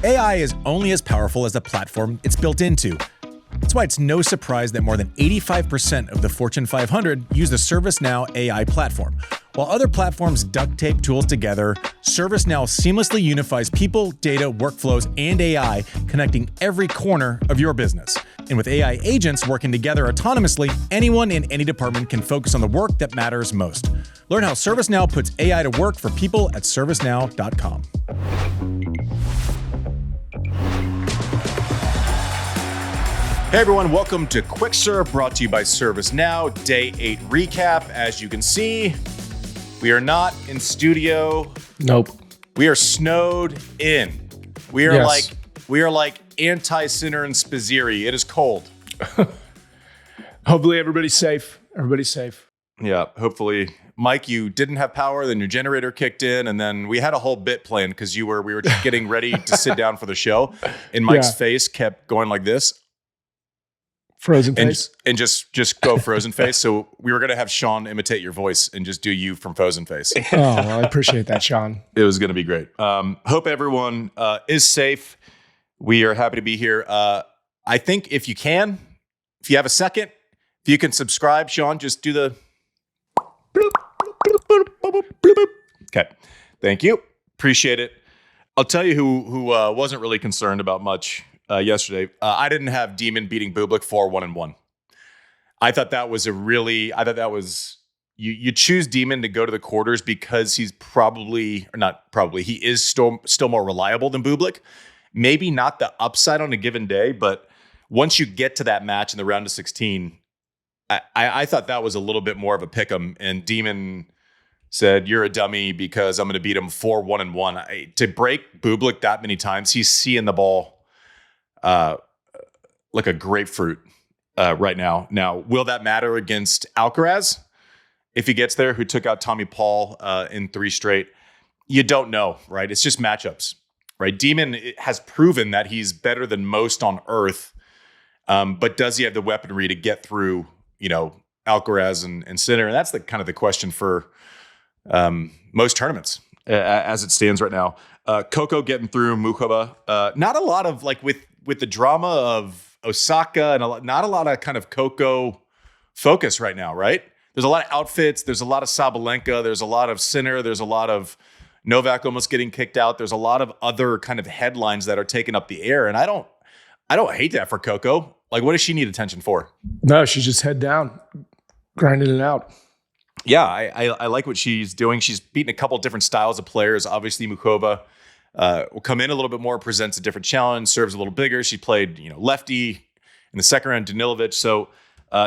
AI is only as powerful as the platform it's built into. That's why it's no surprise that more than 85% of the Fortune 500 use the ServiceNow AI platform. While other platforms duct tape tools together, ServiceNow seamlessly unifies people, data, workflows, and AI, connecting every corner of your business. And with AI agents working together autonomously, anyone in any department can focus on the work that matters most. Learn how ServiceNow puts AI to work for people at servicenow.com. Hey everyone, welcome to Quick Serve, brought to you by ServiceNow, Day 8 recap. As you can see, we are not in studio. Nope. We are snowed in. We are like anti-Sinner and Spizziri. It is cold. Hopefully everybody's safe. Everybody's safe. Yeah, hopefully. Mike, you didn't have power, then your generator kicked in, and then we had a whole bit planned because we were getting ready to sit down for the show, and Mike's face kept going like this. Frozen face. And just go frozen face. So we were going to have Sean imitate your voice and just do you from frozen face. Oh, well, I appreciate that, Sean. It was going to be great. Hope everyone is safe. We are happy to be here. I think if you have a second, if you can subscribe, Sean, just do the... Okay. Thank you. Appreciate it. I'll tell you who wasn't really concerned about much yesterday. I didn't have Demon beating Bublik 4-1-1. I thought that was you choose Demon to go to the quarters because he's he is still more reliable than Bublik. Maybe not the upside on a given day, but once you get to that match in the round of 16, I thought that was a little bit more of a pick'em, and Demon said, "You're a dummy because I'm going to beat him 4-1-1." To break Bublik that many times, he's seeing the ball like a grapefruit right now. Now, will that matter against Alcaraz if he gets there, who took out Tommy Paul in 3 straight? You don't know, right? It's just matchups, right? Demon has proven that he's better than most on earth, but does he have the weaponry to get through, Alcaraz and Sinner? And that's the kind of the question for most tournaments as it stands right now. Coco getting through Mukhova. Not a lot of with the drama of Osaka and not a lot of kind of Coco focus right now, right? There's a lot of outfits. There's a lot of Sabalenka. There's a lot of Sinner. There's a lot of Novak almost getting kicked out. There's a lot of other kind of headlines that are taking up the air. And I don't hate that for Coco. Like, what does she need attention for? No, she's just head down, grinding it out. Yeah, I like what she's doing. She's beaten a couple different styles of players. Obviously, Mukhova will come in a little bit more, presents a different challenge, serves a little bigger. She played, lefty in the second round, Danilovic. So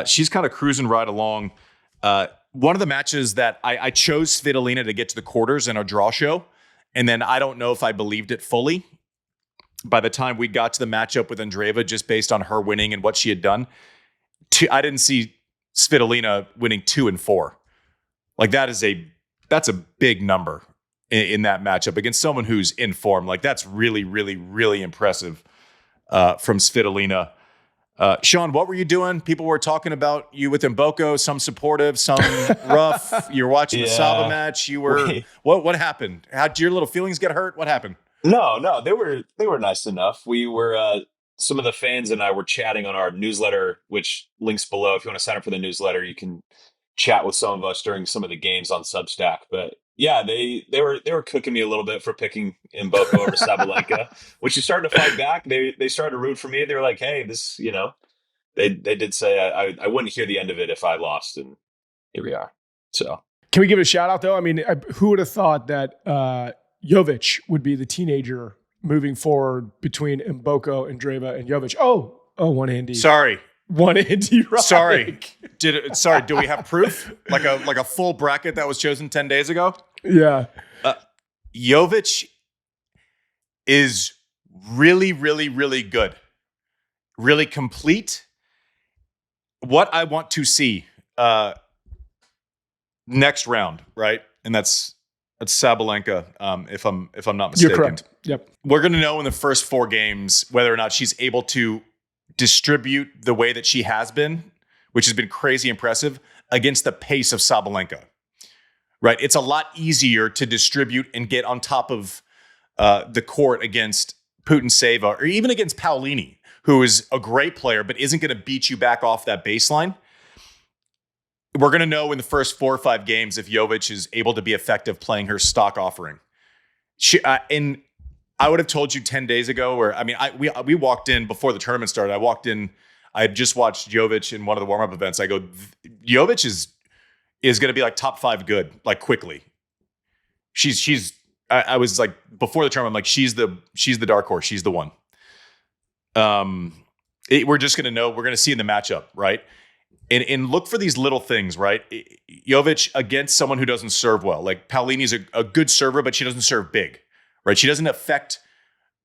she's kind of cruising right along. One of the matches that I chose Svitolina to get to the quarters in our draw show, and then I don't know if I believed it fully by the time we got to the matchup with Andreeva, just based on her winning and what she had done. I didn't see Svitolina winning 2 and 4. Like that's a big number in that matchup against someone who's in form. Like that's really, really, really impressive from Svitolina. Sean, what were you doing? People were talking about you with Mboko, some supportive, some rough. You were watching the Saba match. You were what happened? How did your little feelings get hurt? What happened? No, they were nice enough. We were some of the fans and I were chatting on our newsletter, which links below. If you want to sign up for the newsletter, you can chat with some of us during some of the games on Substack. But yeah, they were cooking me a little bit for picking Mboko over Sabalenka. When she started to fight back, they started to root for me. They were like, "Hey, this," they did say I wouldn't hear the end of it if I lost, and here we are. So, can we give a shout out though? I mean, who would have thought that Jovic would be the teenager moving forward between Mboko and Andreeva and Jovic? Oh, one Andy. Sorry. One Andy Roddick. Sorry. Do we have proof? Like a full bracket that was chosen 10 days ago? Yeah. Jovic is really, really, really good. Really complete. What I want to see next round, right? And that's Sabalenka, if I'm not mistaken. You're correct. Yep. We're going to know in the first 4 games whether or not she's able to distribute the way that she has been, which has been crazy impressive, against the pace of Sabalenka. Right? It's a lot easier to distribute and get on top of the court against Putin-Sava, or even against Paolini, who is a great player but isn't going to beat you back off that baseline, we're going to know in the first 4 or 5 games if Jovic is able to be effective playing her stock offering. And I would have told you 10 days ago, we walked in before the tournament started. I had just watched Jovic in one of the warm-up events. I go, Jovic is going to be like top 5 good, like quickly. I was like, before the tournament, I'm like, she's the dark horse. She's the one. We're just going to know. We're going to see in the matchup, right? And look for these little things, right? Jovic against someone who doesn't serve well. Like Paolini's a good server, but she doesn't serve big, right? She doesn't affect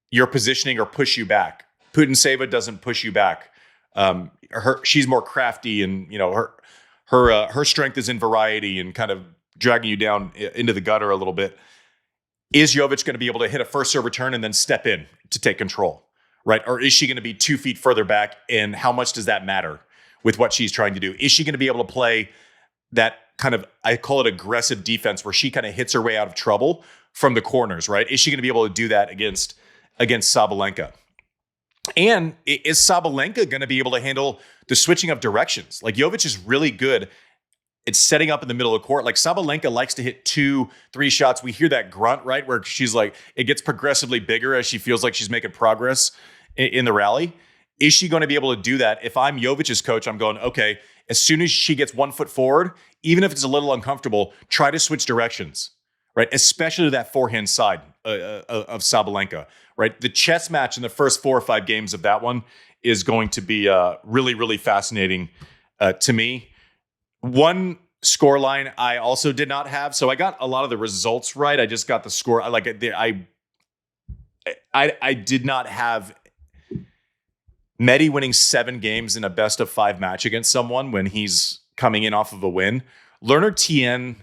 your positioning or push you back. Putin-Sava doesn't push you back. She's more crafty, and her strength is in variety and kind of dragging you down into the gutter a little bit. Is Jovic going to be able to hit a first serve return and then step in to take control, right? Or is she going to be 2 feet further back? And how much does that matter with what she's trying to do? Is she going to be able to play that kind of, I call it aggressive defense, where she kind of hits her way out of trouble from the corners, right? Is she going to be able to do that against Sabalenka? And is Sabalenka going to be able to handle the switching of directions? Like, Jovic is really good at setting up in the middle of the court. Like, Sabalenka likes to hit 2-3 shots. We hear that grunt, right? Where she's like, it gets progressively bigger as she feels like she's making progress in the rally. Is she going to be able to do that? If I'm Jovic's coach, I'm going, okay, as soon as she gets 1 foot forward, even if it's a little uncomfortable, try to switch directions, right? Especially to that forehand side of Sabalenka, right? The chess match in the first 4 or 5 games of that one is going to be really, really fascinating to me. One scoreline I also did not have, so I got a lot of the results right. I just got the score. I did not have Meddy winning 7 games in a best of 5 match against someone when he's coming in off of a win. Learner Tien,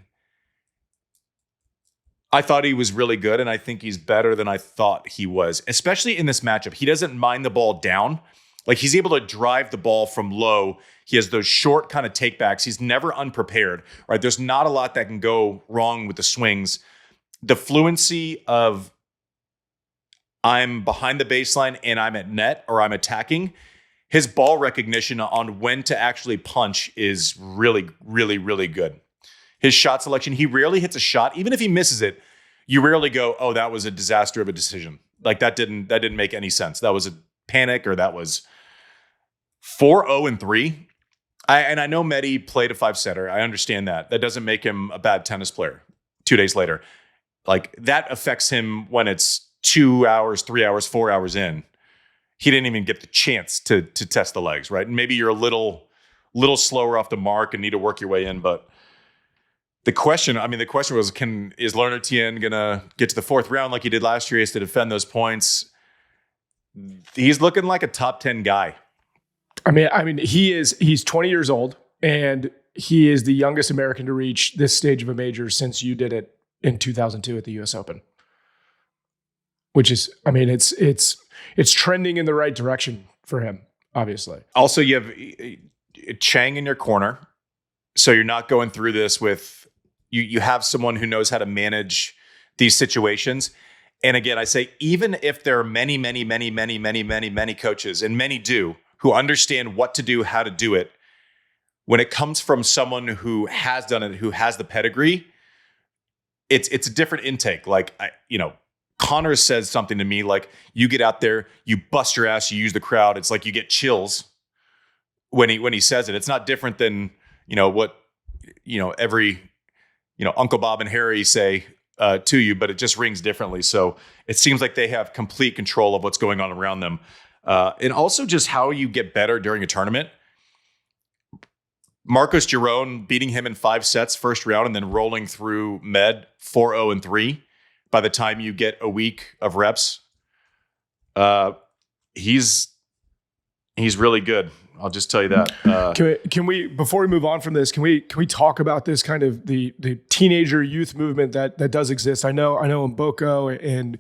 I thought he was really good, and I think he's better than I thought he was, especially in this matchup. He doesn't mind the ball down. Like, he's able to drive the ball from low. He has those short kind of takebacks. He's never unprepared, right? There's not a lot that can go wrong with the swings. The fluency of I'm behind the baseline and I'm at net, or I'm attacking, his ball recognition on when to actually punch is really, really, really good. His shot selection, he rarely hits a shot. Even if he misses it, you rarely go, oh, that was a disaster of a decision. Like, that didn't make any sense. That was a panic, or that was 4-0-3. I know Meddy played a 5-setter. I understand that. That doesn't make him a bad tennis player 2 days later. Like, that affects him when it's 2 hours, 3 hours, 4 hours in. He didn't even get the chance to test the legs, right? And maybe you're a little slower off the mark and need to work your way in. But the question was, is Learner Tien gonna get to the 4th round like he did last year? He has to defend those points. He's looking like a top 10 guy. I mean, he's 20 years old, and he is the youngest American to reach this stage of a major since you did it in 2002 at the US Open. Which is, I mean, it's trending in the right direction for him, obviously. Also, you have Chang in your corner, so you're not going through this with you have someone who knows how to manage these situations. And again, I say, even if there are many coaches, and many do, who understand what to do, how to do it, when it comes from someone who has done it, who has the pedigree, it's a different intake. Like, Connor says something to me like, you get out there, you bust your ass, you use the crowd. It's like you get chills when he says it. It's not different than, what, every, Uncle Bob and Harry say to you, but it just rings differently. So it seems like they have complete control of what's going on around them. And also just how you get better during a tournament. Marcos Giron beating him in 5 sets first round, and then rolling through Med 4-0-3 by the time you get a week of reps. He's really good. I'll just tell you that. Can we before we move on from this, can we talk about this kind of the teenager youth movement that does exist? I know Mboko and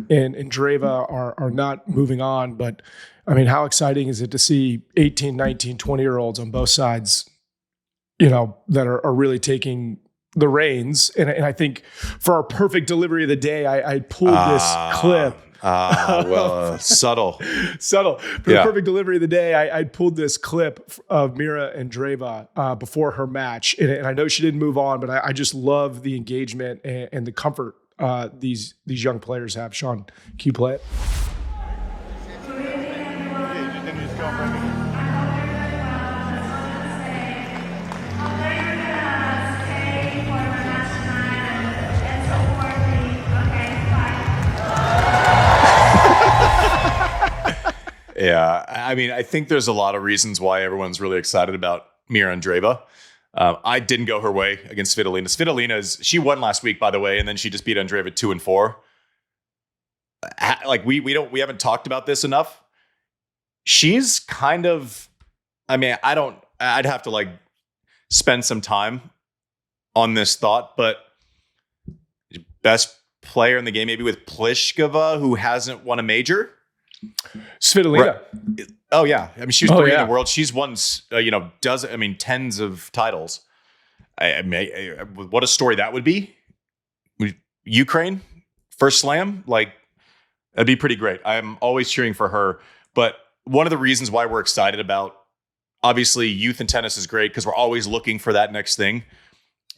Dreva are not moving on, but I mean, how exciting is it to see 18, 19, 20-year-olds on both sides, that are really taking the reins? And I think for our perfect delivery of the day, I pulled this clip Subtle. Subtle. For the perfect delivery of the day, I pulled this clip of Mira Andreeva before her match. And I know she didn't move on, but I just love the engagement and the comfort these young players have. Sean, can you play it? Yeah, I mean, I think there's a lot of reasons why everyone's really excited about Mira Andreeva. I didn't go her way against Svitolina. She won last week, by the way, and then she just beat Andreeva 2-4. Like we haven't talked about this enough. She's kind of, I mean, I'd have to like spend some time on this thought, but best player in the game, maybe with Pliskova, who hasn't won a major. Svitolina. Right. Oh yeah, I mean she's three in the world. She's won, tens of titles. I mean, what a story that would be. Ukraine first slam, like that'd be pretty great. I'm always cheering for her. But one of the reasons why we're excited about, obviously, youth in tennis is great because we're always looking for that next thing.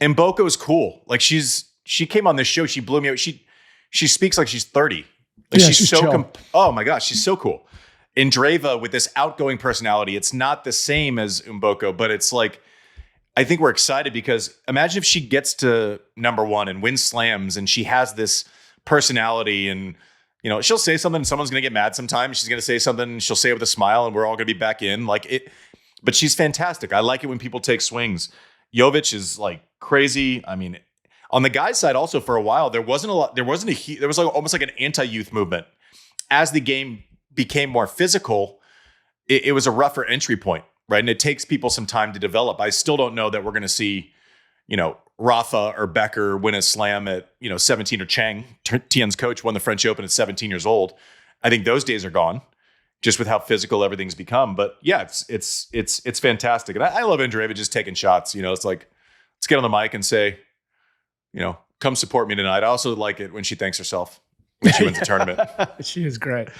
And Boko's cool. Like she came on this show, she blew me out. She speaks like she's 30. Like she's so oh my gosh, she's so cool. Andreeva with this outgoing personality, it's not the same as Mboko, but it's like, I think we're excited because imagine if she gets to number one and wins slams and she has this personality and, she'll say something and someone's going to get mad sometimes. She's going to say something and she'll say it with a smile and we're all going to be back in but she's fantastic. I like it when people take swings. Jovic is like crazy. I mean, on the guys' side, also for a while, there was like almost like an anti-youth movement. As the game became more physical, it was a rougher entry point, right? And it takes people some time to develop. I still don't know that we're going to see, Rafa or Becker win a slam at 17, or Chang, Tien's coach, won the French Open at 17 years old. I think those days are gone, just with how physical everything's become. But yeah, it's fantastic, and I love Andreeva just taking shots. It's like, let's get on the mic and say, come support me tonight. I also like it when she thanks herself when she wins a tournament. She is great.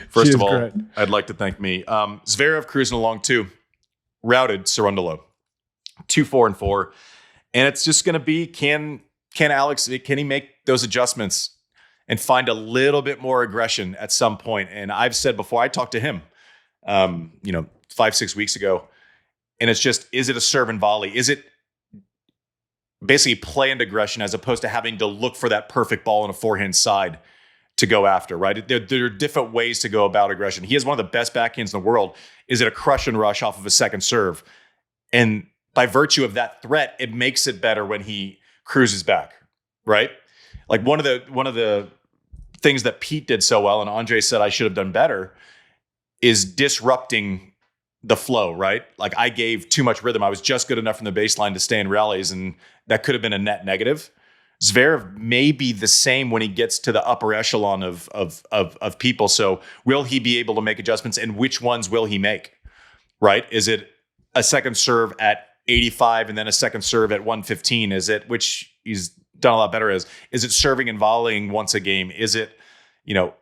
First of all, I'd like to thank me. Zverev cruising along too. Routed Cerundolo. 2-4-4. And it's just going to be, can he make those adjustments and find a little bit more aggression at some point? And I've said before, I talked to him, 5-6 weeks ago, and it's just, is it a serve and volley? Is it basically planned aggression as opposed to having to look for that perfect ball on a forehand side to go after, right? There are different ways to go about aggression. He has one of the best backhands in the world. Is it a crush and rush off of a second serve? And by virtue of that threat, it makes it better when he cruises back, right? Like one of the things that Pete did so well, and Andre said I should have done better, is disrupting the flow, right? Like I gave too much rhythm. I was just good enough from the baseline to stay in rallies, and that could have been a net negative. Zverev may be the same when he gets to the upper echelon of people. So will he be able to make adjustments, and which ones will he make, right? Is it a second serve at 85 and then a second serve at 115? Is it, which he's done a lot better as, is it serving and volleying once a game? Is it,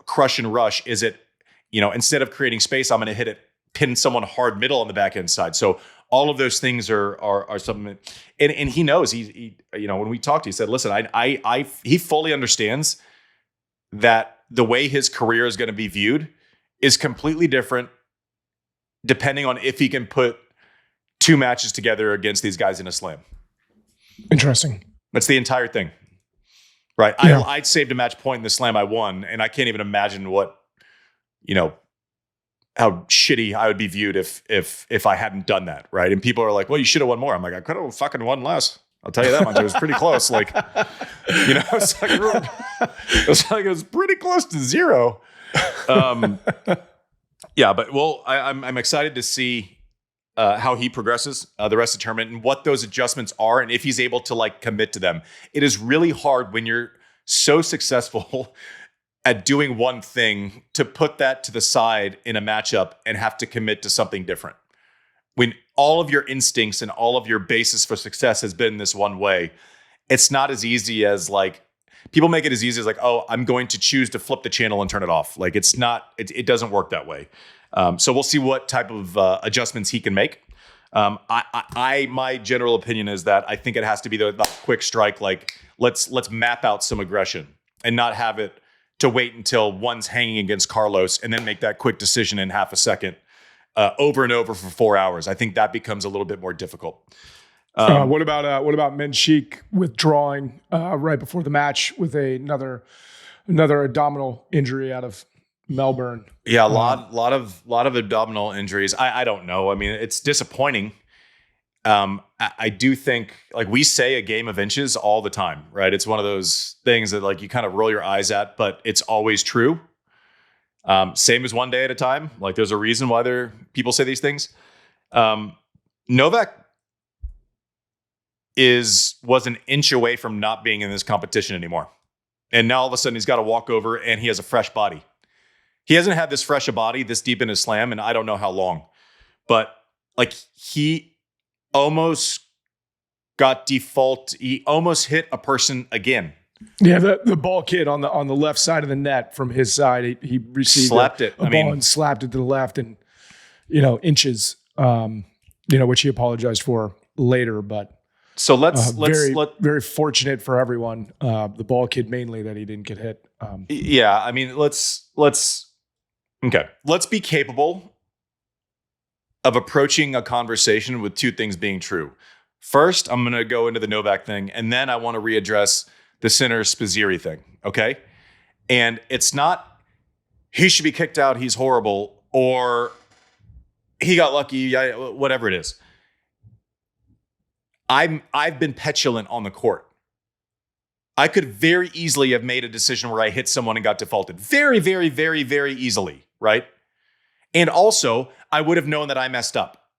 crush and rush? Is it, instead of creating space, I'm going to hit it, pin someone hard middle on the back end side. So all of those things are something, and he knows. He when we talked, he said, "Listen, he fully understands that the way his career is going to be viewed is completely different depending on if he can put two matches together against these guys in a slam." Interesting. That's the entire thing, right? Yeah. I saved a match point in the slam I won, and I can't even imagine what how shitty I would be viewed if I hadn't done that, right? And people are like, "Well, you should have won more." I'm like, I could have fucking won less. I'll tell you that much. It was pretty close. Like, it was pretty close to zero. Yeah, but I'm excited to see how he progresses the rest of the tournament and what those adjustments are, and if he's able to like commit to them. It is really hard when you're so successful at doing one thing to put that to the side in a matchup and have to commit to something different. When all of your instincts and all of your basis for success has been this one way, it's not as easy as like, people make it as easy as like, oh, I'm going to choose to flip the channel and turn it off. Like it's not, it doesn't work that way. So we'll see what type of adjustments he can make. My general opinion is that I think it has to be the quick strike. Like let's map out some aggression and not have it to wait until one's hanging against Carlos and then make that quick decision in half a second over and over for 4 hours. I think that becomes a little bit more difficult. What about Menchik withdrawing right before the match with another abdominal injury out of Melbourne? Yeah, a lot of abdominal injuries. I don't know. I mean, it's disappointing. I do think, like, we say a game of inches all the time, right? It's one of those things that like you kind of roll your eyes at, but it's always true. Same as one day at a time. Like there's a reason why people say these things. Novak was an inch away from not being in this competition anymore. And now all of a sudden he's got to walk over and he has a fresh body. He hasn't had this fresh a body this deep in his slam, and I don't know how long. But like he almost got default. He almost hit a person again. Yeah, the ball kid on the left side of the net from his side, he received slapped a ball and slapped it to the left, and inches. Which he apologized for later, but. So let's very fortunate for everyone. The ball kid mainly that he didn't get hit. Yeah, I mean, let's be capable of approaching a conversation with two things being true. First, I'm going to go into the Novak thing, and then I want to readdress the Sinner Spizzirri thing. Okay, and it's not he should be kicked out, he's horrible, or he got lucky, whatever it is. I've been petulant on the court. I could very easily have made a decision where I hit someone and got defaulted. Very, very, very, very easily, right? And also, I would have known that I messed up,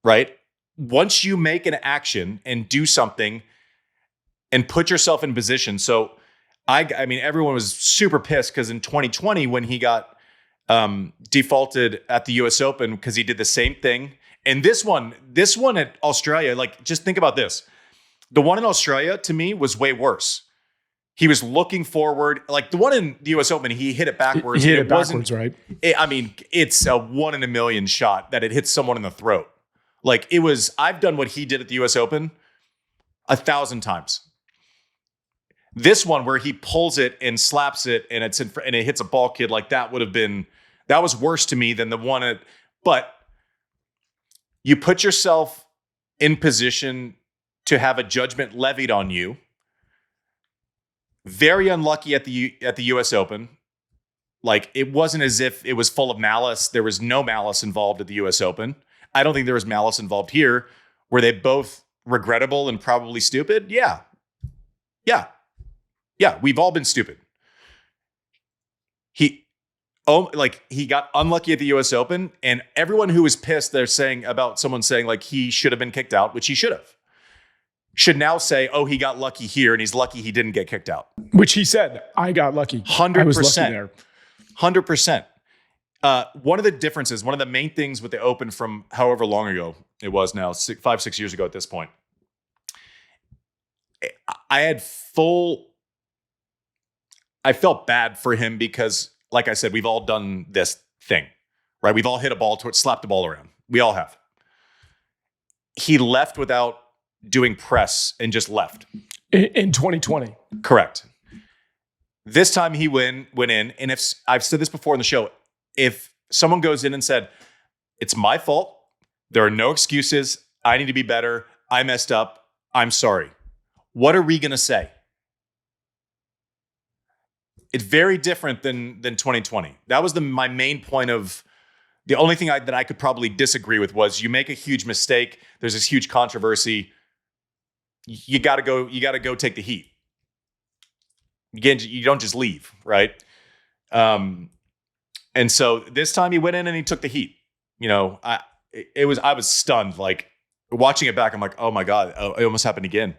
right? Once you make an action and do something and put yourself in position. So, I mean, everyone was super pissed because in 2020, when he got defaulted at the US Open because he did the same thing. And this one at Australia, like, just think about this. The one in Australia, to me, was way worse. He was looking forward. Like, the one in the US Open, he hit it backwards. He hit it backwards, right? It's a 1 in a million shot that it hits someone in the throat. Like, I've done what he did at the US Open 1,000 times. This one where he pulls it and slaps it and it hits a ball kid, like that was worse to me than the one but you put yourself in position to have a judgment levied on you. Very unlucky at the US Open. Like, it wasn't as if it was full of malice. There was no malice involved at the US Open. I don't think there was malice involved here. Were they both regrettable and probably stupid? Yeah. We've all been stupid. He got unlucky at the US Open, and everyone who was pissed, they're saying about someone saying like he should have been kicked out, which he should now say, oh, he got lucky here, and he's lucky he didn't get kicked out. Which he said, I got lucky. 100%. I was lucky there. 100%. One of the differences, one of the main things with the Open from however long ago it was now, 5-6 years ago at this point, I felt bad for him because, like I said, we've all done this thing, right? We've all hit a ball, slapped the ball around. We all have. He left without doing press and just left. In 2020. Correct. This time he went in, and if I've said this before in the show, if someone goes in and said, it's my fault, there are no excuses, I need to be better, I messed up, I'm sorry. What are we going to say? It's very different than 2020. That was my main point of the only thing that I could probably disagree with was you make a huge mistake. There's this huge controversy. You got to go take the heat. Again, you don't just leave, right? And so this time he went in and he took the heat. I was stunned. Like, watching it back, I'm like, oh my God, it almost happened again.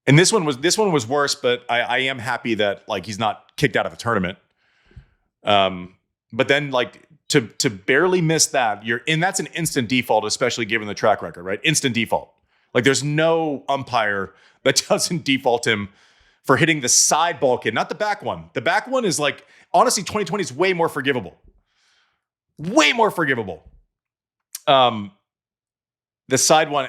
And this one was worse, but I am happy that like he's not kicked out of the tournament. But then like to barely miss that, that's an instant default, especially given the track record, right? Instant default. Like there's no umpire that doesn't default him for hitting the side ball kid, not the back one. The back one is like, honestly, 2020 is way more forgivable. Way more forgivable. The side one,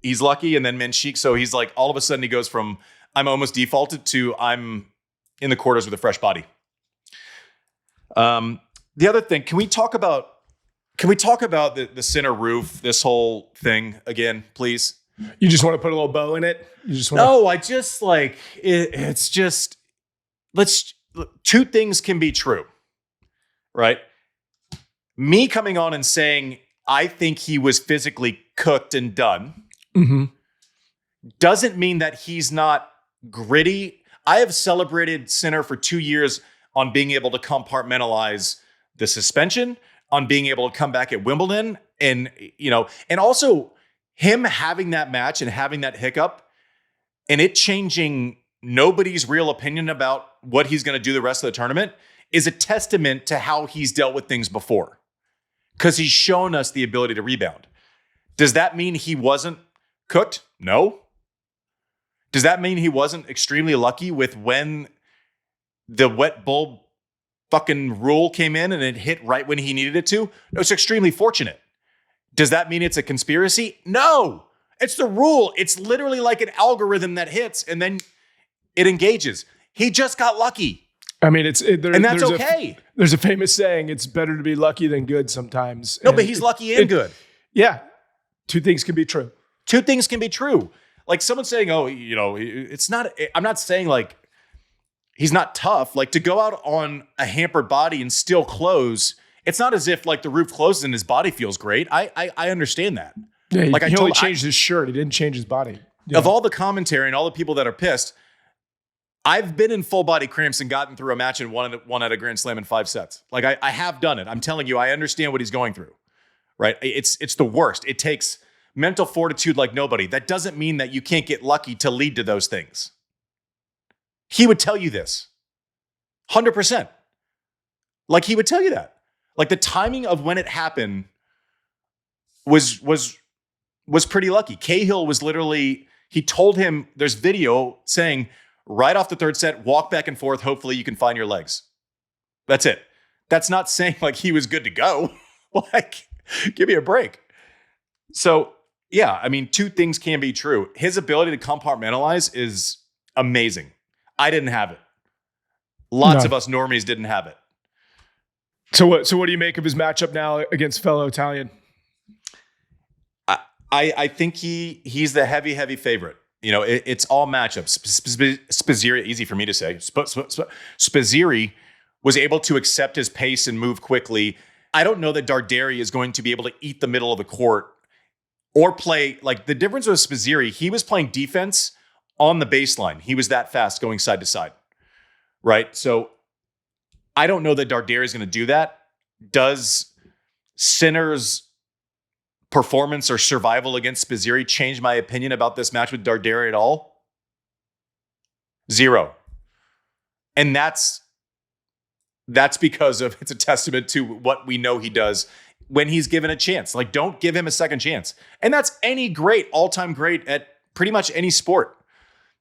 he's lucky, and then Menchik, so he's like, all of a sudden he goes from I'm almost defaulted to I'm in the quarters with a fresh body. The other thing, can we talk about the Sinner roof, this whole thing again, please? You just want to put a little bow in it? I just like it's just two things can be true, right? Me coming on and saying I think he was physically cooked and done doesn't mean that he's not gritty. I have celebrated Sinner for 2 years on being able to compartmentalize the suspension, on being able to come back at Wimbledon, and also him having that match and having that hiccup and it changing nobody's real opinion about what he's going to do the rest of the tournament is a testament to how he's dealt with things before. Because he's shown us the ability to rebound. Does that mean he wasn't cooked? No. Does that mean he wasn't extremely lucky with when the wet bulb fucking rule came in and it hit right when he needed it to? No, it's extremely fortunate. Does that mean it's a conspiracy? No. It's the rule. It's literally like an algorithm that hits and then it engages. He just got lucky. I mean, and that's okay. There's a famous saying, it's better to be lucky than good sometimes. No, but he's lucky and good. Yeah. Two things can be true. Two things can be true. Like someone saying, it's not, I'm not saying like he's not tough. Like to go out on a hampered body and still close, it's not as if like the roof closes and his body feels great. I understand that. Yeah, like he only changed his shirt. He didn't change his body. Yeah. Of all the commentary and all the people that are pissed, I've been in full body cramps and gotten through a match and won at a Grand Slam in 5 sets. Like I have done it. I'm telling you, I understand what he's going through, right? It's the worst. It takes mental fortitude like nobody. That doesn't mean that you can't get lucky to lead to those things. He would tell you this 100%. Like he would tell you that. Like the timing of when it happened was pretty lucky. Cahill was literally, he told him there's video saying right off the third set, walk back and forth. Hopefully you can find your legs. That's it. That's not saying like he was good to go. Like, give me a break. So yeah, I mean, two things can be true. His ability to compartmentalize is amazing. I didn't have it. Lots of us normies didn't have it. So what do you make of his matchup now against fellow Italian? I think he's the heavy favorite. You know, it's all matchups. Spizzirri, easy for me to say. Spizzirri was able to accept his pace and move quickly. I don't know that Darderi is going to be able to eat the middle of the court or play. Like the difference with Spizzirri, he was playing defense on the baseline. He was that fast going side to side, right? So I don't know that Darderi is going to do that. Does Sinner's performance or survival against Spizzirri change my opinion about this match with Darderi at all? 0. And that's because of it's a testament to what we know he does when he's given a chance. Like, don't give him a second chance. And that's any great, all-time great at pretty much any sport.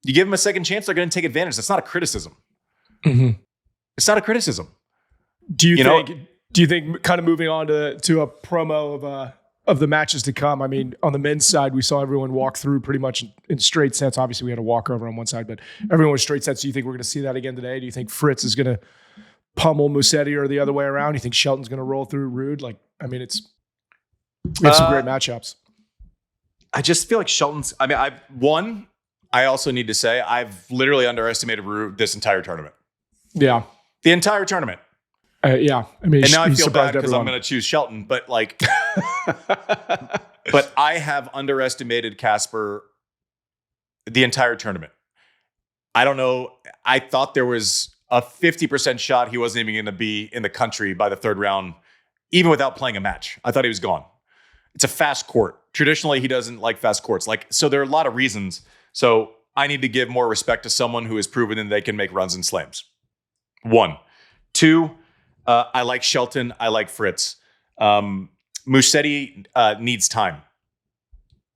You give them a second chance, they're going to take advantage. That's not a criticism. Mm-hmm. It's not a criticism. Do you think kind of moving on to a promo of the matches to come? I mean, on the men's side, we saw everyone walk through pretty much in straight sets. Obviously, we had a walkover on one side, but everyone was straight sets. Do you think we're going to see that again today? Do you think Fritz is going to pummel Musetti or the other way around? Do you think Shelton's going to roll through Ruud? Like, I mean, we have some great matchups. I just feel like Shelton's. I mean, I also need to say I've literally underestimated Ruud this entire tournament. Yeah, the entire tournament. Yeah, I mean, and now I feel bad because I'm going to choose Shelton, but like, but I have underestimated Casper the entire tournament. I don't know. I thought there was a 50% shot he wasn't even going to be in the country by the third round, even without playing a match. I thought he was gone. It's a fast court. Traditionally, he doesn't like fast courts. Like, so there are a lot of reasons. So I need to give more respect to someone who has proven that they can make runs and slams. 1. 2, I like Shelton. I like Fritz. Musetti needs time.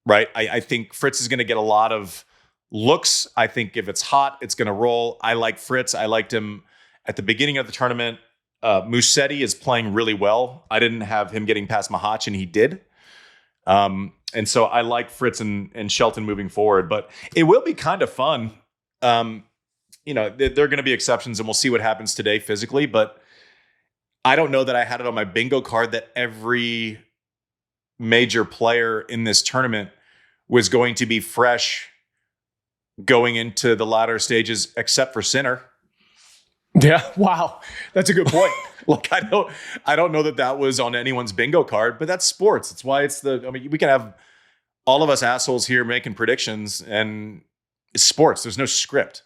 right? I think Fritz is going to get a lot of looks. I think if it's hot, it's going to roll. I like Fritz. I liked him at the beginning of the tournament. Musetti is playing really well. I didn't have him getting past Mahac, and he did. And so I like Fritz and Shelton moving forward, but it will be kind of fun. You know, there are going to be exceptions, and we'll see what happens today physically, but I don't know that I had it on my bingo card that every major player in this tournament was going to be fresh going into the latter stages, except for Sinner. Yeah. Wow. That's a good point. Like, I don't know that was on anyone's bingo card, but that's sports. It's why we can have all of us assholes here making predictions, and it's sports. There's no script,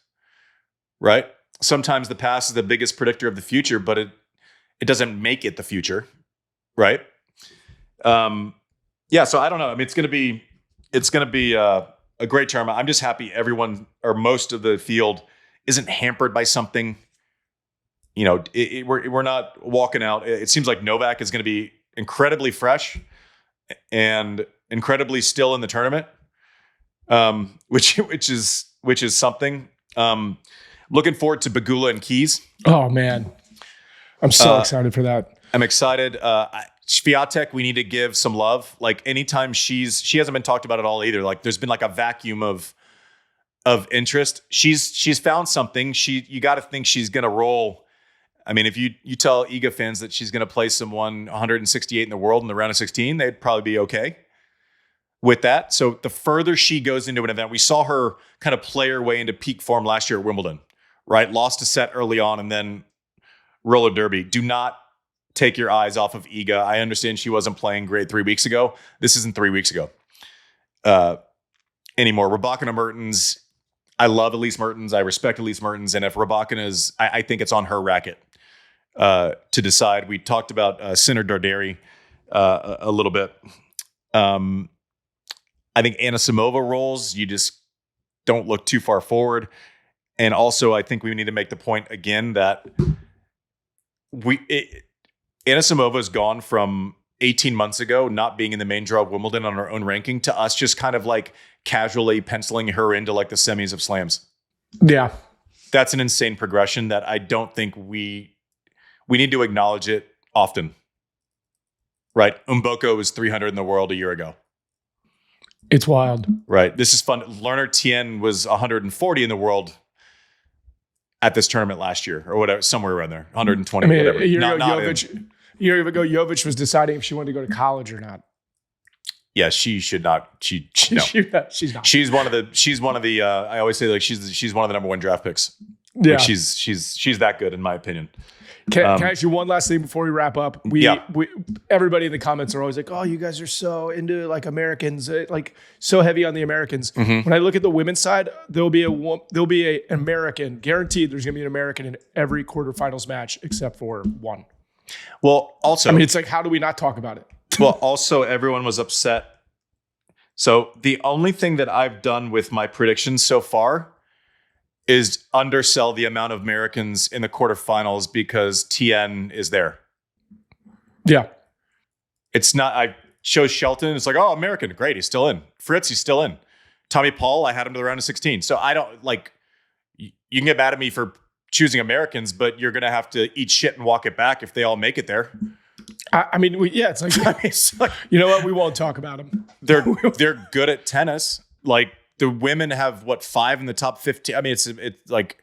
right? Sometimes the past is the biggest predictor of the future, but it doesn't make it the future, right? Yeah. So I don't know. I mean, it's going to be a great tournament. I'm just happy everyone, or most of the field, isn't hampered by something. You know, we're not walking out. It seems like Novak is going to be incredibly fresh and incredibly still in the tournament, which is something. Looking forward to Bagula and Keys. Oh man, I'm so excited for that. I'm excited. Świątek, we need to give some love. Like, anytime she hasn't been talked about at all either. Like, there's been like a vacuum of interest. She's found something. You got to think she's going to roll. I mean, if you tell Iga fans that she's going to play someone 168 in the world in the round of 16, they'd probably be okay with that. So the further she goes into an event, we saw her kind of play her way into peak form last year at Wimbledon, right? Lost a set early on and then roller derby. Do not take your eyes off of Iga. I understand she wasn't playing great 3 weeks ago. This isn't 3 weeks ago anymore. Rybakina Mertens, I love Elise Mertens. I respect Elise Mertens. And if Rybakina is, I think it's on her racket to decide. We talked about Sinner Darderi a little bit. I think Anisimova rolls. You just don't look too far forward. And also, I think we need to make the point again that Anisimova has gone from 18 months ago not being in the main draw of Wimbledon on her own ranking to us just kind of like casually penciling her into like the semis of slams. Yeah. That's an insane progression that I don't think we need to acknowledge it often. Right? Mboko was 300 in the world a year ago. It's wild. Right. This is fun. Learner Tien was 140 in the world at this tournament last year, or whatever, somewhere around there, 120, I mean, whatever. a year ago, Jovic was deciding if she wanted to go to college or not. Yeah, she should not. No. She's not. She's one of the. I always say, like, she's one of the number one draft picks. Yeah, like, she's that good in my opinion. Can I ask you one last thing before we wrap up? Everybody in the comments are always like, "Oh, you guys are so into like Americans, like so heavy on the Americans." Mm-hmm. When I look at the women's side, there'll be an American, guaranteed. There's going to be an American in every quarterfinals match except for one. Well, also, I mean, it's like, how do we not talk about it? Well, also, everyone was upset. So the only thing that I've done with my predictions so far is undersell the amount of Americans in the quarterfinals because Tien is there. Yeah. It's not, I chose Shelton. It's like, oh, American. Great. He's still in. Fritz, he's still in. Tommy Paul, I had him to the round of 16. So I don't, like, you can get mad at me for choosing Americans, but you're going to have to eat shit and walk it back if they all make it there. I mean, it's like, you know what? We won't talk about them. They're good at tennis. Like, the women have 5 in the top 15. I mean, it's like,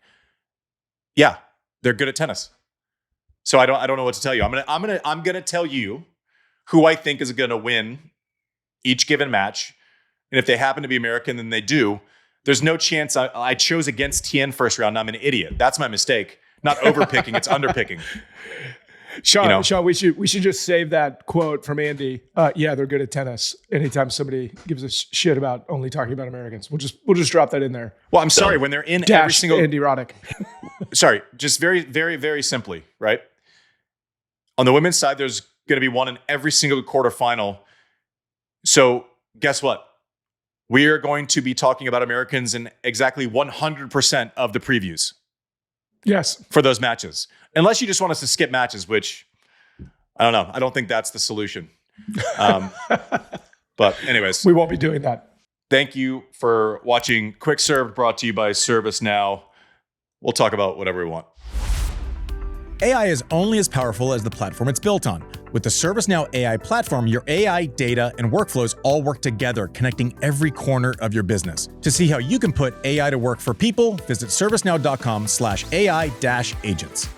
yeah, they're good at tennis. So I don't know what to tell you. I'm gonna tell you who I think is gonna win each given match, and if they happen to be American, then they do. There's no chance I chose against Tien first round. I'm an idiot. That's my mistake. Not overpicking, it's underpicking. Sean, we should just save that quote from Andy. Yeah, they're good at tennis. Anytime somebody gives a shit about only talking about Americans, we'll just drop that in there. Well, I'm sorry, when they're in every single Andy Roddick. Sorry, just very, very, very simply, right? On the women's side, there's going to be one in every single quarterfinal. So guess what? We are going to be talking about Americans in exactly 100% of the previews. Yes. For those matches. Unless you just want us to skip matches, which I don't know. I don't think that's the solution. But anyways, We won't be doing that. thank you for watching Quick Serve, brought to you by ServiceNow. We'll talk about whatever we want. AI is only as powerful as the platform it's built on. With the ServiceNow AI platform, your AI, data, and workflows all work together, connecting every corner of your business. To see how you can put AI to work for people, visit servicenow.com/AI-agents.